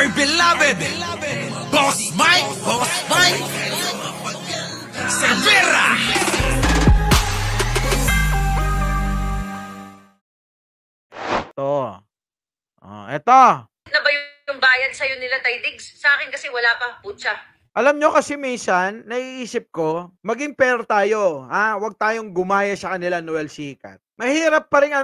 my beloved Boss Mike Severa. Eto. Na ba yung bayad sa'yo nila, Tay Diggs? Sa akin kasi wala pa, putya. Alam nyo kasi minsan, naiisip ko, maging fair tayo. Huwag tayong gumaya sa kanila, Noel Sikat. Mahirap pa rin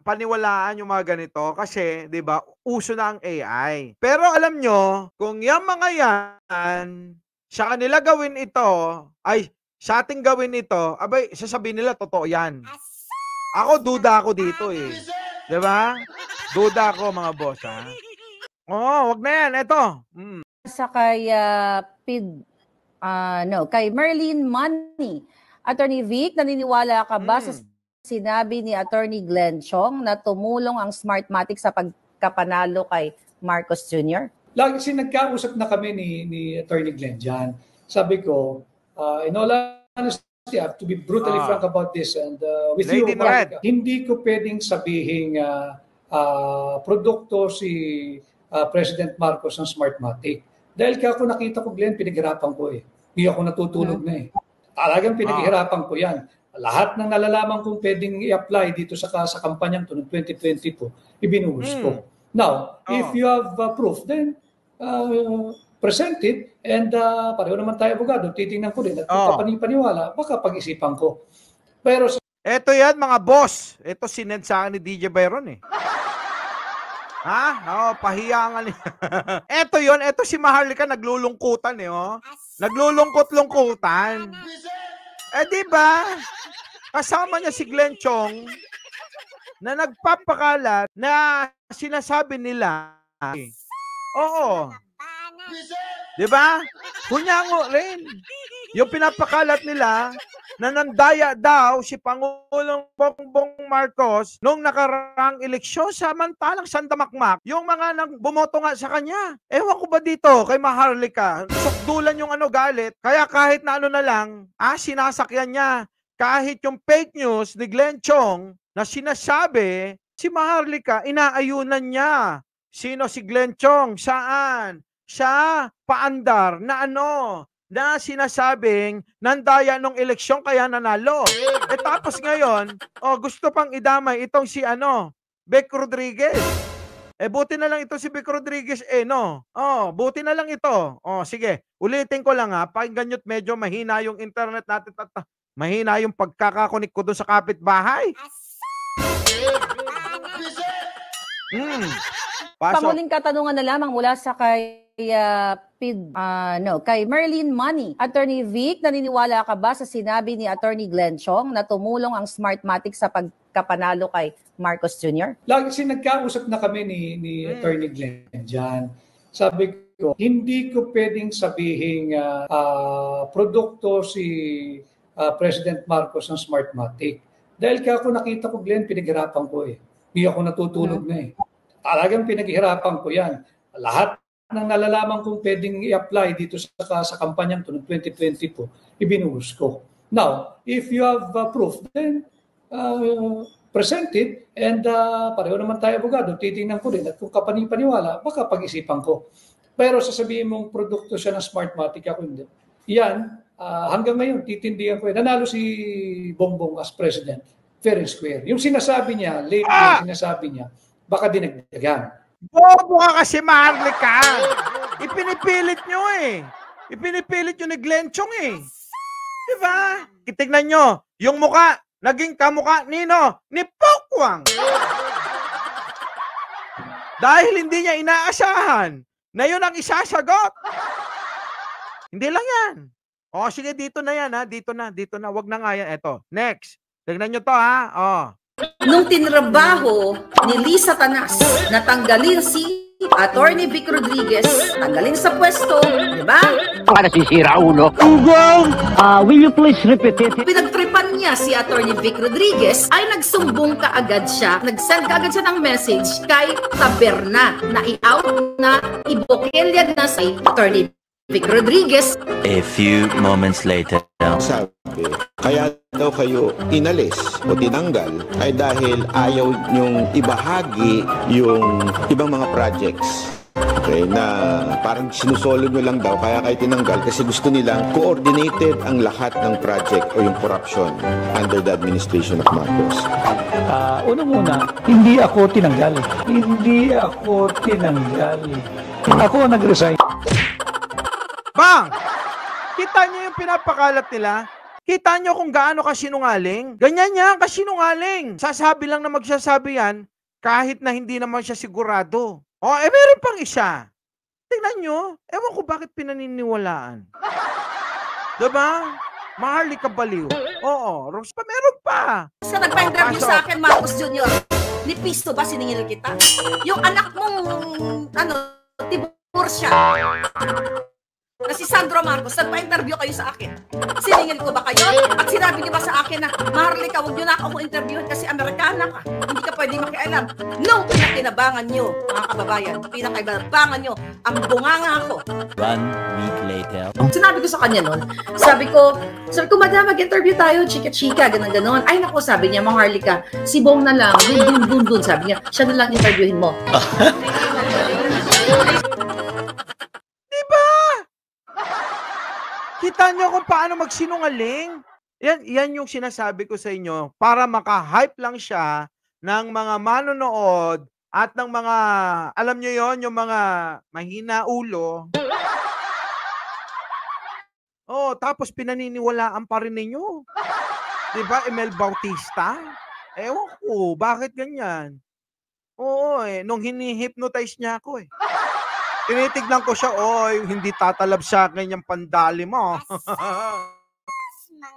paniwalaan yung mga ganito kasi, di ba, uso na ang AI. Pero alam nyo, kung yung mga yan, sa kanila gawin ito, sa ating gawin ito, abay, sasabihin nila, totoo yan. Ako, duda ako dito eh. Di ba? Duda ako, mga boss, ha? Wag na yan. Ito. Sa kay kay Merlin Money. Attorney Vic, naniniwala ka ba sa sinabi ni Attorney Glenn Chong na tumulong ang Smartmatic sa pagkapanalo kay Marcos Jr.? Lagi nagkausap na kami ni Attorney Glenn dyan. Sabi ko, in all honesty, I have to be brutally frank about this. And with Lady you, Mark, hindi ko pwedeng sabihin produkto si President Marcos ng Smartmatic. Dahil kaya ako nakita ko, Glenn, pinaghirapan ko eh. Hindi ako natutulog na eh. Talagang pinaghirapan ko yan. Lahat ng nalalaman kong pwedeng i-apply dito sa kampanyang to ng 2022, ibinuhos ko. Now, if you have proof, then present it and pareho naman tayo abogado, titingnan ko rin at kung kapanipaniwala, baka pag-isipan ko. Pero eto yan mga boss. Eto sinend sa akin ni DJ Byron eh. Pahiyangan niya. Eto yun, eto si Maharlika naglulungkutan eh, Naglulungkot-lungkutan. Di ba? Kasama niya si Glenn Chong na nagpapakalat na sinasabi nila. Oo. Di ba? Kunyango rin. Yung pinapakalat nila na nandaya daw si Pangulong Bongbong Marcos nung nakaraang eleksyon samantalang sandamakmak yung mga bumoto nga sa kanya. Ewan ko ba dito kay Maharlika, sukdulan yung galit, kaya kahit na na lang, sinasakyan niya. Kahit yung fake news ni Glenn Chong na sinasabi, si Maharlika, inaayunan niya. Sino si Glenn Chong? Saan? Siya, paandar na na sinasabing nandaya nung eleksyon kaya nanalo. Tapos ngayon, gusto pang idamay itong si Bec Rodriguez. Buti na lang ito si Bec Rodriguez buti na lang ito. Sige, ulitin ko lang pakinggan nyo't medyo mahina yung internet natin at mahina yung pagkakakunik ko doon sa kapitbahay. Panguling katanungan na lamang mula sa kay kay Merlin Money. Attorney Vic, naniniwala ka ba sa sinabi ni Attorney Glenn Chong na tumulong ang Smartmatic sa pagkapanalo kay Marcos Jr.? Lagi nagkausap na kami ni Attorney Glenn dyan. Sabi ko, hindi ko pwedeng sabihin produkto si President Marcos ng Smartmatic. Dahil kaya ako nakita ko, Glenn, pinaghirapan ko eh. Hindi ako natutulog na eh. Talagang pinaghirapan ko yan. Lahat ng nalalaman kong pwedeng i-apply dito sa kampanyang to ng 2022, ibinuhos ko. Now, if you have proof, then present it and pareho naman tayo abogado, titingnan ko rin at kung kapanipaniwala, baka pag-isipan ko. Pero sasabihin mong produkto siya ng Smartmatic, ako hindi. Yan, hanggang ngayon, titindihan ko. Nanalo si Bongbong as president, fair and square. Yung sinasabi niya, sinasabi niya, baka dinagdagan. Bobo ka kasi, Maharlika. Ipinipilit nyo eh. Ipinipilit nyo ni Glenn Chong eh. Diba? Tignan nyo, yung muka, naging kamukha nino, ni Pokwang. Dahil hindi niya inaasahan na yun ang isasagot. Hindi lang yan. Sige, dito na yan dito na. Wag na nga yan. Eto, next. Tignan nyo to Nung tinrabaho ni Lisa Tanas, natanggalin si Attorney Bec Rodriguez, tanggalin sa pwesto, di ba? Para sisira ulo. Will you please repeat it? Pinagtripan niya si Attorney Bec Rodriguez, ay nagsumbong kaagad siya, nag-send kaagad siya ng message kay Taberna na i-out na, ibokelyag na si Attorney Vic Rodriguez. A few moments later. Sabi, kaya daw kayo inalis o tinanggal ay dahil ayaw nyong ibahagi yung ibang mga projects. Okay, na parang sinusolo nyo lang daw kaya kayo tinanggal kasi gusto nilang coordinated ang lahat ng project o yung corruption under the administration of Marcos. Unang-una, hindi ako tinanggal. Hindi ako tinanggal. Ako nag-resign. Bang! Kita niyo yung pinapakalat nila? Kita niyo kung gaano kasinungaling? Ganyan yan, kasinungaling. Sasabi lang na magsasabi yan kahit na hindi naman siya sigurado. O, meron pang isa. Tingnan nyo, ewan ko bakit pinaniniwalaan. Diba? Maharlika baliw. Oo, Rose pa, meron pa. Sa nagpa-interview sa akin, Marcos Jr., ni Pisto ba siningil kita? Yung anak mong, divorce siya. Na si Sandro Marcos, nagpa-interview kayo sa akin. Siningil ko ba kayo? At sinabi niyo ba sa akin na, Maharlika, huwag niyo na ako interviewin kasi Amerikana ka. Hindi ka pwede makialam. Nung pinakinabangan niyo, mga kababayan, pinakinabangan niyo, ang bunganga ako. 1 week later. Sinabi ko sa kanya nun, sabi ko, madam, mag-interview tayo, chika-chika, ganun-ganon. Ay, naku, sabi niya, Maharlika, si Bong na lang, dun, sabi niya, siya na lang interviewin mo. Kita nyo kung paano magsinungaling? Yan yung sinasabi ko sa inyo para maka-hype lang siya ng mga manonood at ng mga, alam nyo yon yung mga mahina ulo. Oh, tapos pinaniniwalaan pa rin ninyo. Diba, Emel Bautista? Ewan ko, bakit ganyan? Oo, nung hini-hypnotize niya ako tinitignan ko siya, hindi tatalab sa akin yung pandali mo.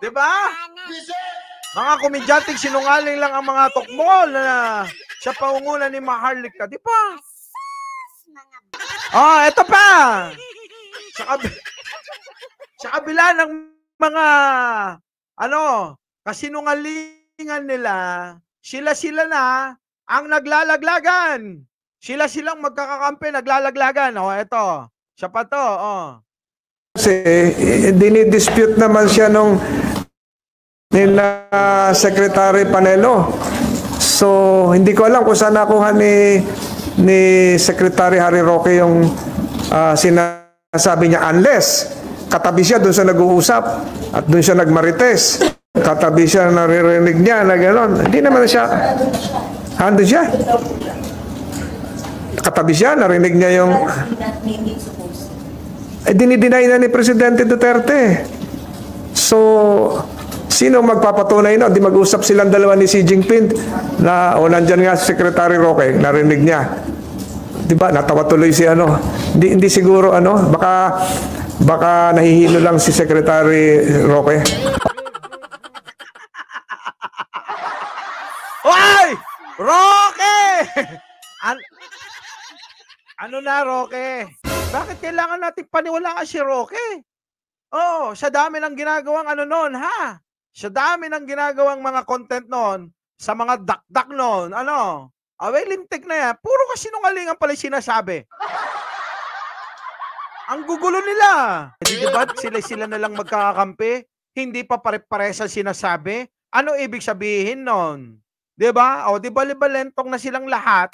Diba? Mga komedyanteng sinungaling lang ang mga tokmol na sa pangunguna ni Maharlika. Diba? Eto pa! Sa kabila ng mga kasinungalingan nila, sila na ang naglalaglagan. Sila-silang magkakakampi, naglalaglagan. Eto. Siya pa to. Kasi dinidispute naman siya nung nila Secretary Panelo. So, hindi ko alam kung saan nakuha ni Secretary Harry Roque yung sinasabi niya unless katabi siya doon sa nag-uusap at doon siya nagmarites. Katabi siya, naririnig niya na gano'n. Hindi naman siya. Hando siya. Katabi siya, narinig niya yung dinideny na ni Presidente Duterte. So, sino magpapatunay na? Di mag-usap silang dalawa ni Xi Jinping na nandyan nga si Secretary Roque, narinig niya. Diba? Natawa tuloy si Hindi siguro baka nahihilo lang si Secretary Roque. Hoy! Roque! Ano na, Roque? Bakit kailangan natin paniwalaan si Roque? Sa dami ng ginagawang sa dami ng ginagawang mga content noon, sa mga dakdak noon, lintik na yan, puro kasinungalingan pala sinasabi. Ang gugulo nila. Diba sila na lang magkakakampi? Hindi pa pare-paresa sinasabi? Ano ibig sabihin noon? Diba? Diba libalentong na silang lahat?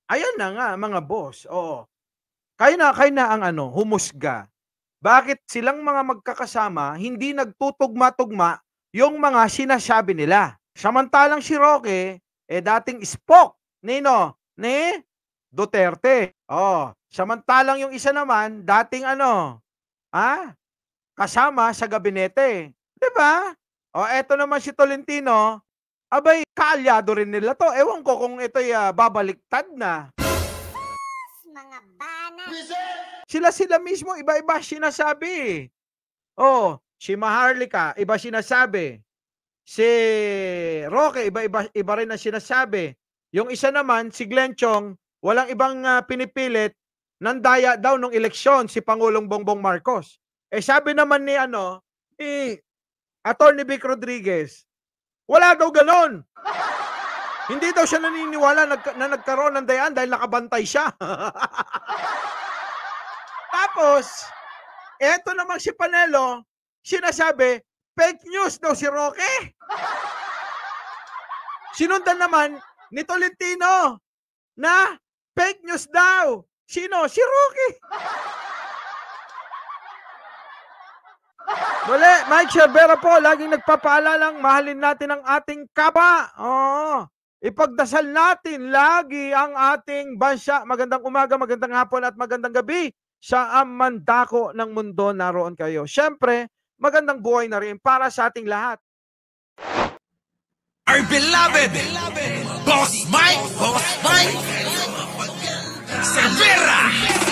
Ayan na nga, mga boss. Kayo na ang humusga. Bakit silang mga magkakasama, hindi nagtutugma-tugma yung mga sinasabi nila? Samantalang si Roque, dating spoke ni Duterte. Samantalang yung isa naman, dating kasama sa gabinete. Diba? Eto naman si Tolentino, abay, kaalyado rin nila to. Ewan ko kung ito'y babaliktad na. Mga bana. Sila mismo, iba-iba sinasabi. Si Maharlika, iba sinasabi. Si Roque, iba rin ang sinasabi. Yung isa naman, si Glenn Chong, walang ibang pinipilit, nandaya daw nung eleksyon si Pangulong Bongbong Marcos. Sabi naman ni Attorney Vic Rodriguez, wala daw ganon. Hindi daw siya naniniwala na nagkaroon ng dayaan dahil nakabantay siya. Tapos, eto namang si Panelo, sinasabi, fake news daw si Roque. Sinundan naman ni Tolentino na fake news daw. Sino? Si Roque. Muli, Mike Cervera po, laging nagpapaalalang mahalin natin ang ating kapa. Oo. Ipagdasal natin lagi ang ating bansa. Magandang umaga, magandang hapon at magandang gabi sa mandako ng mundo naroon kayo. Siyempre, magandang buhay na rin para sa ating lahat. Our beloved Boss Mike Cervera.